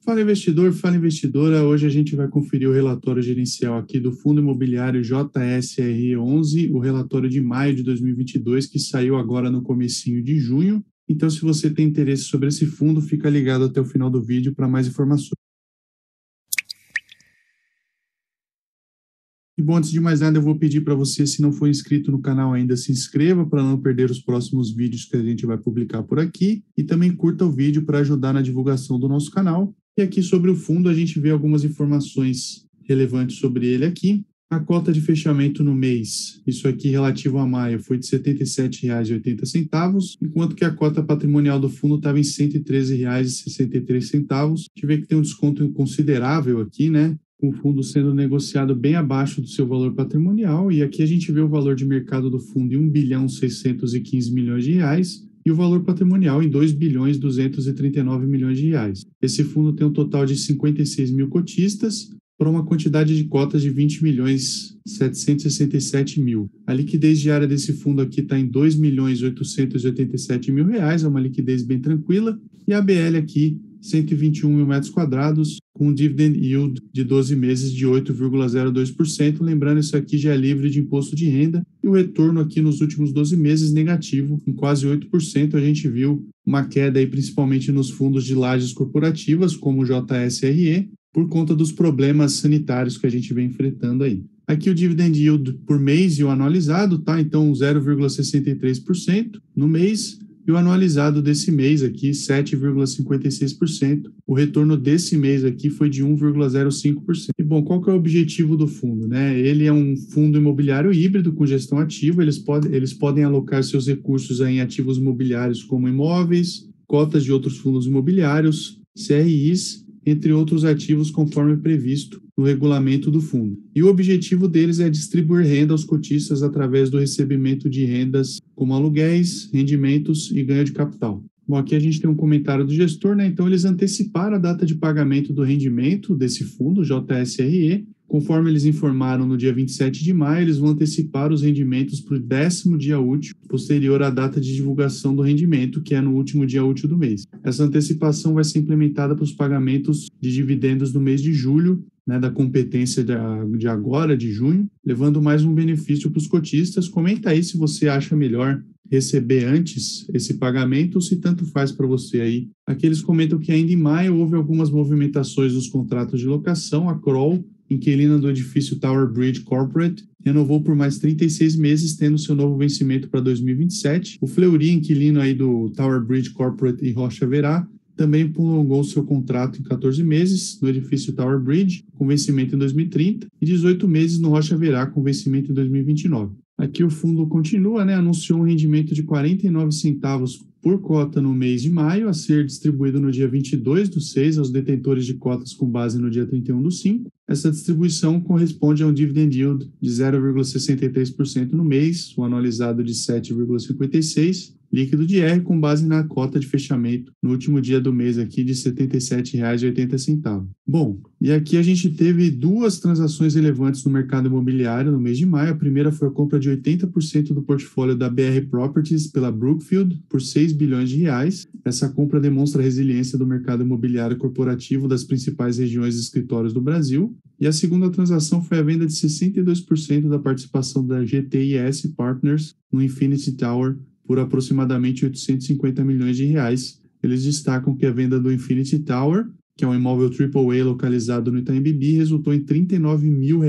Fala investidor, fala investidora. Hoje a gente vai conferir o relatório gerencial aqui do Fundo Imobiliário JSRE11, o relatório de maio de 2022, que saiu agora no comecinho de junho. Então, se você tem interesse sobre esse fundo, fica ligado até o final do vídeo para mais informações. E bom, antes de mais nada, eu vou pedir para você, se não for inscrito no canal ainda, se inscreva para não perder os próximos vídeos que a gente vai publicar por aqui. E também curta o vídeo para ajudar na divulgação do nosso canal. E aqui sobre o fundo, a gente vê algumas informações relevantes sobre ele aqui. A cota de fechamento no mês, isso aqui relativo a maio, foi de R$ 77,80, enquanto que a cota patrimonial do fundo estava em R$ 113,63. A gente vê que tem um desconto considerável aqui, né? Com o fundo sendo negociado bem abaixo do seu valor patrimonial, e aqui a gente vê o valor de mercado do fundo em R$ 1.615 milhões e o valor patrimonial em R$ 2.239 milhões. Esse fundo tem um total de 56 mil cotistas para uma quantidade de cotas de 20.767.000. A liquidez diária desse fundo aqui está em R$ 2.887.000, é uma liquidez bem tranquila, e a ABL aqui 121 mil metros quadrados, com um dividend yield de 12 meses de 8,02%. Lembrando, isso aqui já é livre de imposto de renda. E o retorno aqui nos últimos 12 meses negativo, em quase 8%. A gente viu uma queda aí, principalmente nos fundos de lajes corporativas, como o JSRE, por conta dos problemas sanitários que a gente vem enfrentando aí. Aqui o dividend yield por mês e o anualizado, tá? Então 0,63% no mês. E o anualizado desse mês aqui, 7,56%. O retorno desse mês aqui foi de 1,05%. E bom, qual que é o objetivo do fundo, né? Ele é um fundo imobiliário híbrido com gestão ativa. Eles podem alocar seus recursos em ativos imobiliários como imóveis, cotas de outros fundos imobiliários, CRIs, entre outros ativos conforme previsto no regulamento do fundo. E o objetivo deles é distribuir renda aos cotistas através do recebimento de rendas como aluguéis, rendimentos e ganho de capital. Bom, aqui a gente tem um comentário do gestor, né? Então eles anteciparam a data de pagamento do rendimento desse fundo, JSRE. Conforme eles informaram no dia 27 de maio, eles vão antecipar os rendimentos para o 10º dia útil, posterior à data de divulgação do rendimento, que é no último dia útil do mês. Essa antecipação vai ser implementada para os pagamentos de dividendos no mês de julho, né, da competência de agora, de junho, levando mais um benefício para os cotistas. Comenta aí se você acha melhor receber antes esse pagamento ou se tanto faz para você aí. Aqui eles comentam que ainda em maio houve algumas movimentações nos contratos de locação. A Kroll, inquilina do edifício Tower Bridge Corporate, renovou por mais 36 meses, tendo seu novo vencimento para 2027. O Fleury, inquilino aí do Tower Bridge Corporate em Rocha Verá, também prolongou seu contrato em 14 meses no edifício Tower Bridge, com vencimento em 2030, e 18 meses no Rocha Verá, com vencimento em 2029. Aqui o fundo continua, né? Anunciou um rendimento de 49 centavos por cota no mês de maio, a ser distribuído no dia 22/6 aos detentores de cotas com base no dia 31/5. Essa distribuição corresponde a um dividend yield de 0,63% no mês, o anualizado de 7,56%, líquido de R com base na cota de fechamento no último dia do mês aqui de R$ 77,80. Bom, e aqui a gente teve duas transações relevantes no mercado imobiliário no mês de maio. A primeira foi a compra de 80% do portfólio da BR Properties pela Brookfield por R$ 6 bilhões. Essa compra demonstra a resiliência do mercado imobiliário corporativo das principais regiões e escritórios do Brasil. E a segunda transação foi a venda de 62% da participação da GTIS Partners no Infinity Tower por aproximadamente 850 milhões de reais. Eles destacam que a venda do Infinity Tower, que é um imóvel AAA localizado no Itaim Bibi, resultou em R$ 39 mil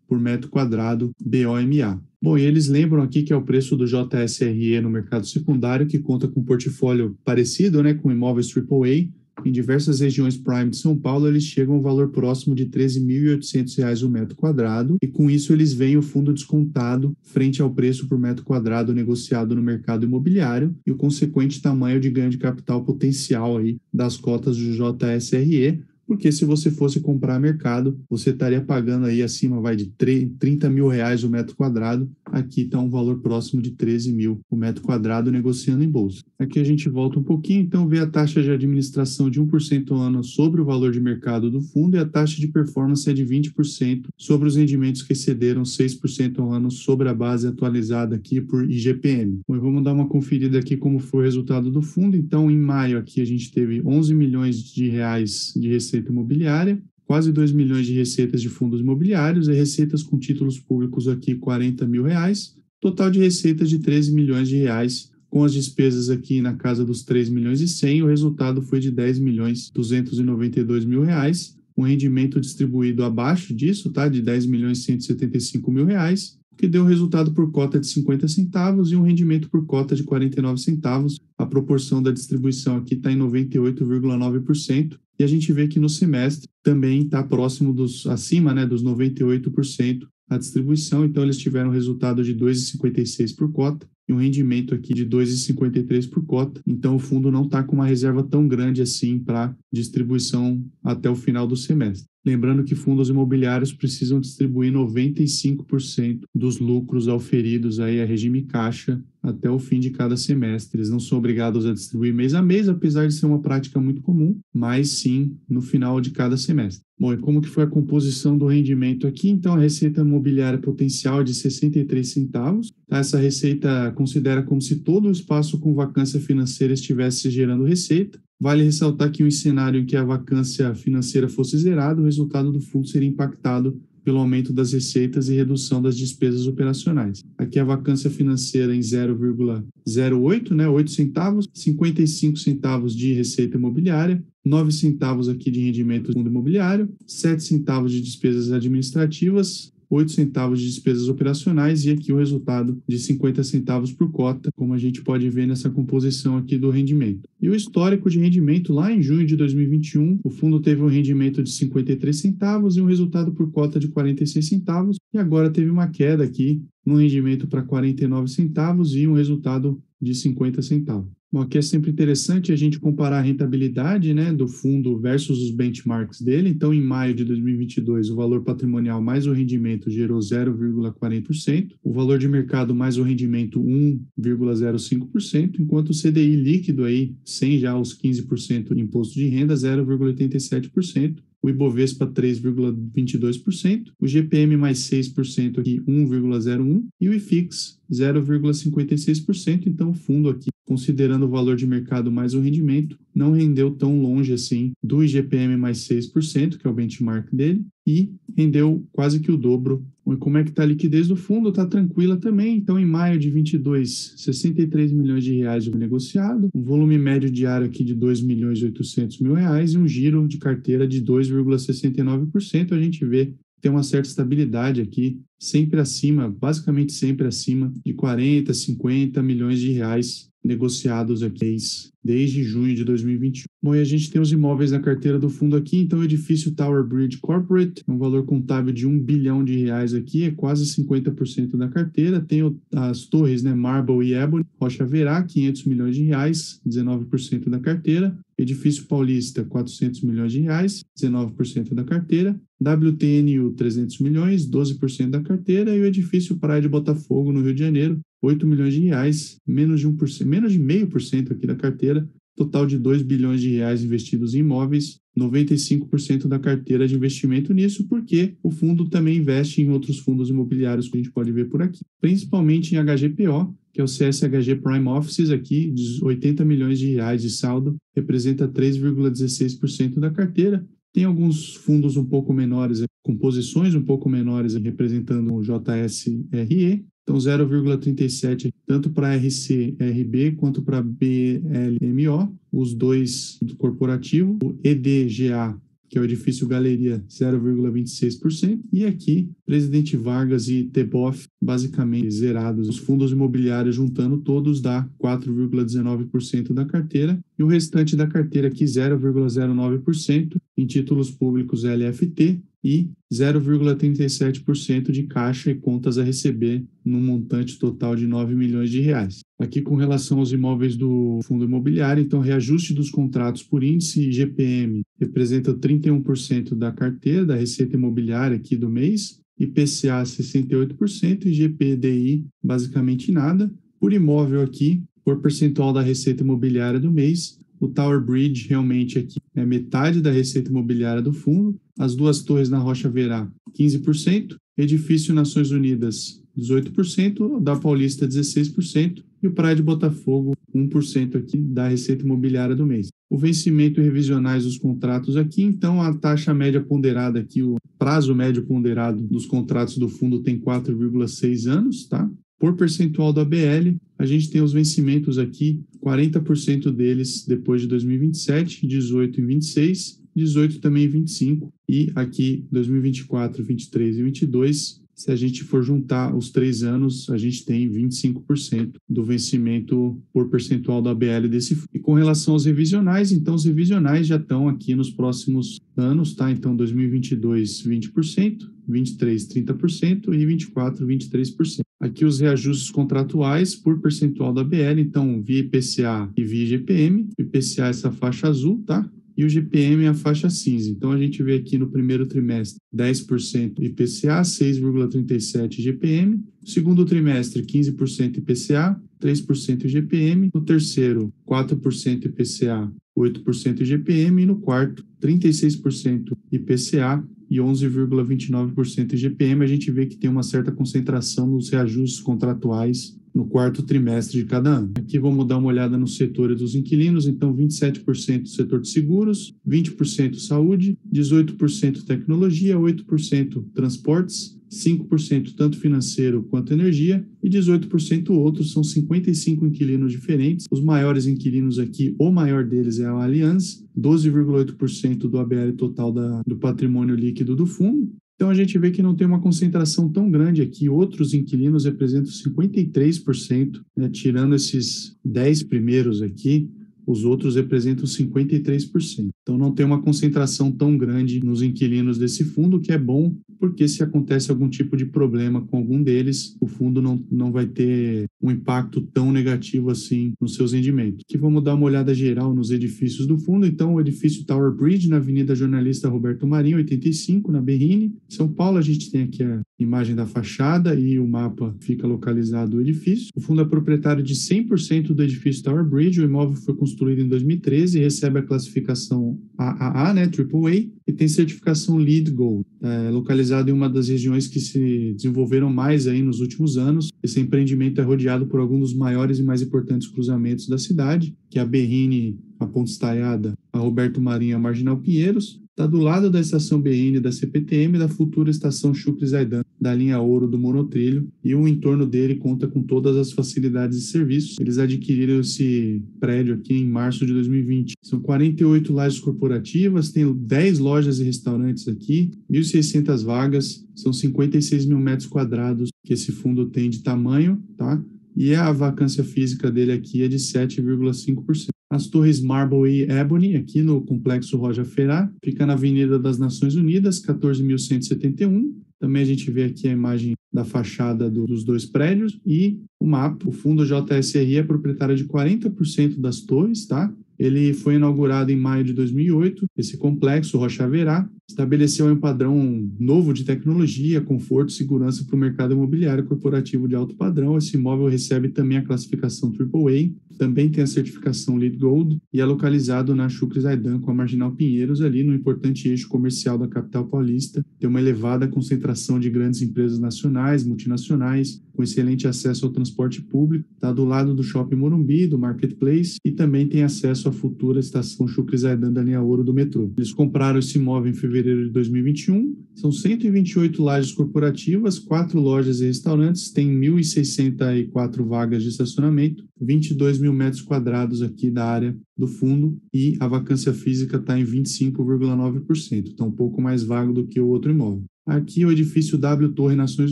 por metro quadrado BOMA. Bom, e eles lembram aqui que é o preço do JSRE no mercado secundário, que conta com um portfólio parecido, né, com imóveis AAA. Em diversas regiões Prime de São Paulo, eles chegam a um valor próximo de R$ 13.800 o metro quadrado, e com isso eles veem o fundo descontado frente ao preço por metro quadrado negociado no mercado imobiliário e o consequente tamanho de ganho de capital potencial aí das cotas do JSRE, porque se você fosse comprar mercado, você estaria pagando aí acima de R$ 30 mil o metro quadrado, aqui está um valor próximo de 13 mil o metro quadrado negociando em bolsa. Aqui a gente volta um pouquinho, então vê a taxa de administração de 1% ao ano sobre o valor de mercado do fundo e a taxa de performance é de 20% sobre os rendimentos que excederam 6% ao ano sobre a base atualizada aqui por IGPM. Bom, vamos dar uma conferida aqui como foi o resultado do fundo. Então, em maio aqui a gente teve 11 milhões de reais de receita imobiliária, quase 2 milhões de receitas de fundos imobiliários e receitas com títulos públicos aqui 40 mil reais, total de receitas de 13 milhões de reais, com as despesas aqui na casa dos 3 milhões e 100, o resultado foi de 10 milhões 292 mil reais, um rendimento distribuído abaixo disso, tá, de 10 milhões 175 mil reais, que deu um resultado por cota de 50 centavos e um rendimento por cota de 49 centavos. A proporção da distribuição aqui está em 98,9%. E a gente vê que no semestre também está próximo acima, né, dos 98% a distribuição. Então, eles tiveram um resultado de 2,56 por cota e um rendimento aqui de 2,53 por cota. Então, o fundo não está com uma reserva tão grande assim para distribuição até o final do semestre. Lembrando que fundos imobiliários precisam distribuir 95% dos lucros auferidos aí a regime caixa até o fim de cada semestre. Eles não são obrigados a distribuir mês a mês, apesar de ser uma prática muito comum, mas sim no final de cada semestre. Bom, e como que foi a composição do rendimento aqui? Então, a receita imobiliária potencial é de 63 centavos. Tá? Essa receita considera como se todo o espaço com vacância financeira estivesse gerando receita. Vale ressaltar que em um cenário em que a vacância financeira fosse zerada, o resultado do fundo seria impactado pelo aumento das receitas e redução das despesas operacionais. Aqui a vacância financeira em 0,08, né, 8 centavos, 55 centavos de receita imobiliária, 9 centavos aqui de rendimento do fundo imobiliário, 7 centavos de despesas administrativas, 8 centavos de despesas operacionais e aqui o resultado de 50 centavos por cota, como a gente pode ver nessa composição aqui do rendimento. E o histórico de rendimento lá em junho de 2021, o fundo teve um rendimento de 53 centavos e um resultado por cota de 46 centavos e agora teve uma queda aqui no rendimento para 49 centavos e um resultado de 50 centavos. Bom, aqui é sempre interessante a gente comparar a rentabilidade, né, do fundo versus os benchmarks dele. Então, em maio de 2022, o valor patrimonial mais o rendimento gerou 0,40%, o valor de mercado mais o rendimento 1,05%, enquanto o CDI líquido aí, sem já os 15% de imposto de renda, 0,87%. O Ibovespa 3,22%, o GPM mais 6% aqui 1,01% e o IFIX 0,56%. Então, o fundo aqui, considerando o valor de mercado mais o rendimento, não rendeu tão longe assim do IGPM mais 6%, que é o benchmark dele, e rendeu quase que o dobro. E como é que está a liquidez do fundo? Está tranquila também. Então, em maio de 22, 63 milhões de reais de negociado, um volume médio diário aqui de 2 milhões e 800 mil reais e um giro de carteira de 2,69%. A gente vê que tem uma certa estabilidade aqui, sempre acima, basicamente sempre acima de 40, 50 milhões de reais negociados aqui desde junho de 2021. Bom, e a gente tem os imóveis na carteira do fundo aqui, então o edifício Tower Bridge Corporate, um valor contábil de 1 bilhão de reais aqui, é quase 50% da carteira. Tem as torres, né, Marble e Ebony, Rocha Verá, 500 milhões de reais, 19% da carteira. Edifício Paulista, 400 milhões de reais, 19% da carteira. WTNU, 300 milhões, 12% da carteira. E o edifício Praia de Botafogo, no Rio de Janeiro, 8 milhões de reais, menos de 1%, menos de 0,5% aqui da carteira, total de 2 bilhões de reais investidos em imóveis, 95% da carteira de investimento nisso, porque o fundo também investe em outros fundos imobiliários que a gente pode ver por aqui, principalmente em HGPO, que é o CSHG Prime Offices aqui, de 80 milhões de reais de saldo, representa 3,16% da carteira. Tem alguns fundos um pouco menores, com posições um pouco menores, representando o JSRE, então 0,37 tanto para RCRB quanto para BLMO, os dois do corporativo, o EDGA, que é o edifício Galeria, 0,26%, e aqui Presidente Vargas e TBOF basicamente zerados. Os fundos imobiliários juntando todos dá 4,19% da carteira, e o restante da carteira aqui 0,09% em títulos públicos LFT e 0,37% de caixa e contas a receber, num montante total de 9 milhões de reais. Aqui com relação aos imóveis do fundo imobiliário, então reajuste dos contratos por índice IGPM representa 31% da carteira, da receita imobiliária aqui do mês, IPCA 68% e GPDI basicamente nada. Por imóvel aqui, por percentual da receita imobiliária do mês, o Tower Bridge realmente aqui é metade da receita imobiliária do fundo, as duas torres na Rocha Verá 15%, Edifício Nações Unidas 18%, da Paulista 16% e o Praia de Botafogo 1% aqui da receita imobiliária do mês. O vencimento e revisionais dos contratos aqui, então a taxa média ponderada aqui, o prazo médio ponderado dos contratos do fundo tem 4,6 anos, tá? Por percentual da BL, a gente tem os vencimentos aqui, 40% deles depois de 2027, 18 em 26, 18 também em 25, e aqui 2024, 23 e 22, se a gente for juntar os 3 anos, a gente tem 25% do vencimento por percentual da BL desse fundo. E com relação aos revisionais, então os revisionais já estão aqui nos próximos anos, tá? Então 2022, 20%, 23, 30% e 24, 23%. Aqui os reajustes contratuais por percentual da BL, então via IPCA e via IGPM. O IPCA é essa faixa azul, tá? E o GPM é a faixa cinza. Então, a gente vê aqui no primeiro trimestre 10% IPCA, 6,37% IGPM. No segundo trimestre, 15% IPCA, 3% IGPM. No terceiro, 4% IPCA, 8% IGPM. E no quarto, 36% IPCA e 11,29% IGPM. A gente vê que tem uma certa concentração nos reajustes contratuais no quarto trimestre de cada ano. Aqui vamos dar uma olhada no setor dos inquilinos, então 27% setor de seguros, 20% saúde, 18% tecnologia, 8% transportes, 5% tanto financeiro quanto energia e 18% outros, são 55 inquilinos diferentes. Os maiores inquilinos aqui, o maior deles é a Allianz, 12,8% do ABL total do patrimônio líquido do fundo. Então, a gente vê que não tem uma concentração tão grande aqui. Outros inquilinos representam 53%, né? Tirando esses 10 primeiros aqui, os outros representam 53%. Então, não tem uma concentração tão grande nos inquilinos desse fundo, que é bom, porque se acontece algum tipo de problema com algum deles, o fundo não vai ter um impacto tão negativo assim nos seus rendimentos. Aqui vamos dar uma olhada geral nos edifícios do fundo. Então, o edifício Tower Bridge, na Avenida Jornalista Roberto Marinho, 85, na Berrini. São Paulo, a gente tem aqui a imagem da fachada e o mapa fica localizado o edifício. O fundo é proprietário de 100% do edifício Tower Bridge. O imóvel foi construído em 2013 e recebe a classificação AAA, né, AAA, e tem certificação LEED Gold. Localizado em uma das regiões que se desenvolveram mais aí nos últimos anos. Esse empreendimento é rodeado por alguns dos maiores e mais importantes cruzamentos da cidade, que é a Berrini, a Ponte Estaiada, a Roberto Marinho e a Marginal Pinheiros. Está do lado da estação Berrini da CPTM e da futura estação Chucre-Zaidan, da linha Ouro do monotrilho, e o entorno dele conta com todas as facilidades e serviços. Eles adquiriram esse prédio aqui em março de 2020. São 48 lajes corporativas, tem 10 lojas e restaurantes aqui, 1.600 vagas, são 56 mil metros quadrados que esse fundo tem de tamanho, tá? E a vacância física dele aqui é de 7,5%. As torres Marble e Ebony, aqui no Complexo Roja Ferá, fica na Avenida das Nações Unidas, 14.171. Também a gente vê aqui a imagem da fachada dos dois prédios e o mapa. O fundo JSRI é proprietário de 40% das torres, tá? Ele foi inaugurado em maio de 2008. Esse complexo, Rocha Verá, estabeleceu um padrão novo de tecnologia, conforto e segurança para o mercado imobiliário corporativo de alto padrão. Esse imóvel recebe também a classificação AAA, também tem a certificação LEED Gold e é localizado na Chucre-Zaidan com a Marginal Pinheiros, ali no importante eixo comercial da capital paulista. Tem uma elevada concentração de grandes empresas nacionais, multinacionais, com excelente acesso ao transporte público. Está do lado do Shopping Morumbi, do Marketplace, e também tem acesso à futura estação Chucre-Zaidan da linha Ouro do metrô. Eles compraram esse imóvel em fevereiro de 2021. São 128 lajes corporativas, 4 lojas e restaurantes, tem 1.064 vagas de estacionamento, 22 mil metros quadrados aqui da área do fundo e a vacância física está em 25,9%, então um pouco mais vago do que o outro imóvel. Aqui o edifício W Torre Nações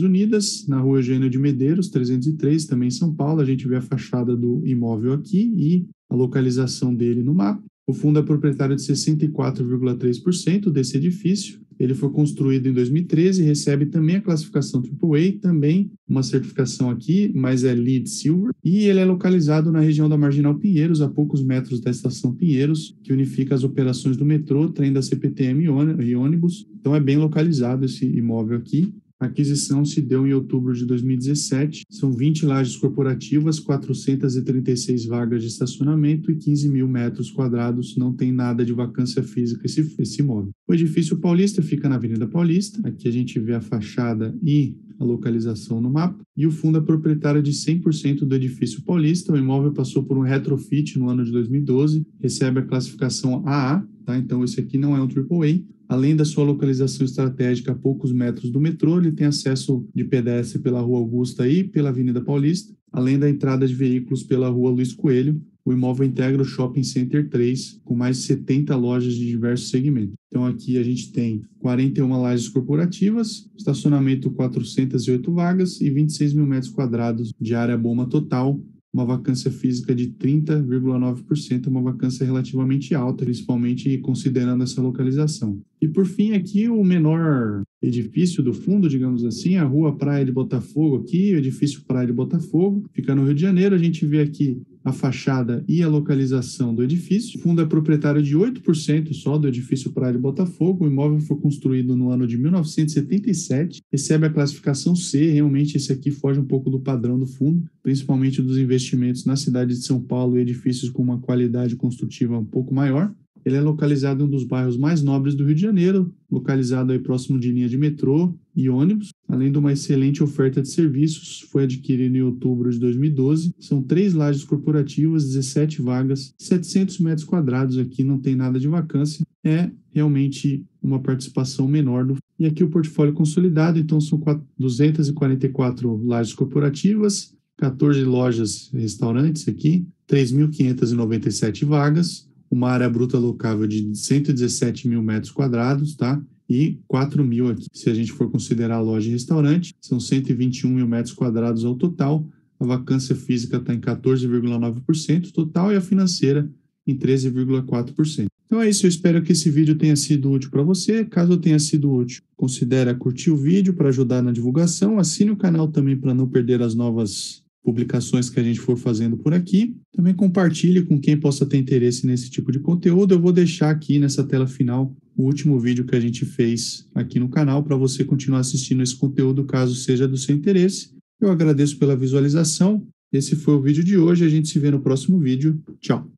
Unidas, na rua Eugênio de Medeiros, 303, também em São Paulo. A gente vê a fachada do imóvel aqui e a localização dele no mapa. O fundo é proprietário de 64,3% desse edifício. Ele foi construído em 2013 e recebe também a classificação AAA, também uma certificação aqui, mas é LEED Silver. E ele é localizado na região da Marginal Pinheiros, a poucos metros da estação Pinheiros, que unifica as operações do metrô, trem da CPTM e ônibus. Então é bem localizado esse imóvel aqui. A aquisição se deu em outubro de 2017. São 20 lajes corporativas, 436 vagas de estacionamento e 15 mil metros quadrados. Não tem nada de vacância física esse imóvel. O edifício Paulista fica na Avenida Paulista. Aqui a gente vê a fachada e a localização no mapa. E o fundo é proprietário de 100% do edifício Paulista. O imóvel passou por um retrofit no ano de 2012. Recebe a classificação AA, tá? Então esse aqui não é um AAA. Além da sua localização estratégica a poucos metros do metrô, ele tem acesso de pedestre pela Rua Augusta e pela Avenida Paulista, além da entrada de veículos pela Rua Luiz Coelho. O imóvel integra o Shopping Center 3, com mais de 70 lojas de diversos segmentos. Então aqui a gente tem 41 lajes corporativas, estacionamento 408 vagas e 26 mil metros quadrados de área boma total, uma vacância física de 30,9%, uma vacância relativamente alta, principalmente considerando essa localização. E por fim, aqui o menor edifício do fundo, digamos assim, a Rua Praia de Botafogo, aqui, o edifício Praia de Botafogo, fica no Rio de Janeiro. A gente vê aqui a fachada e a localização do edifício. O fundo é proprietário de 8% só do edifício Praia de Botafogo. O imóvel foi construído no ano de 1977, recebe a classificação C. Realmente esse aqui foge um pouco do padrão do fundo, principalmente dos investimentos na cidade de São Paulo e edifícios com uma qualidade construtiva um pouco maior. Ele é localizado em um dos bairros mais nobres do Rio de Janeiro, localizado aí próximo de linha de metrô e ônibus, além de uma excelente oferta de serviços. Foi adquirido em outubro de 2012. São 3 lajes corporativas, 17 vagas, 700 metros quadrados. Aqui não tem nada de vacância. É realmente uma participação menor. E aqui o portfólio consolidado, então são 244 lajes corporativas, 14 lojas e restaurantes aqui, 3.597 vagas, uma área bruta locável de 117 mil metros quadrados, tá? E 4 mil aqui, se a gente for considerar loja e restaurante, são 121 mil metros quadrados ao total. A vacância física está em 14,9% total e a financeira em 13,4%. Então é isso, eu espero que esse vídeo tenha sido útil para você. Caso tenha sido útil, considere curtir o vídeo para ajudar na divulgação. Assine o canal também para não perder as novas publicações que a gente for fazendo por aqui. Também compartilhe com quem possa ter interesse nesse tipo de conteúdo. Eu vou deixar aqui nessa tela final o último vídeo que a gente fez aqui no canal para você continuar assistindo esse conteúdo caso seja do seu interesse. Eu agradeço pela visualização. Esse foi o vídeo de hoje. A gente se vê no próximo vídeo. Tchau!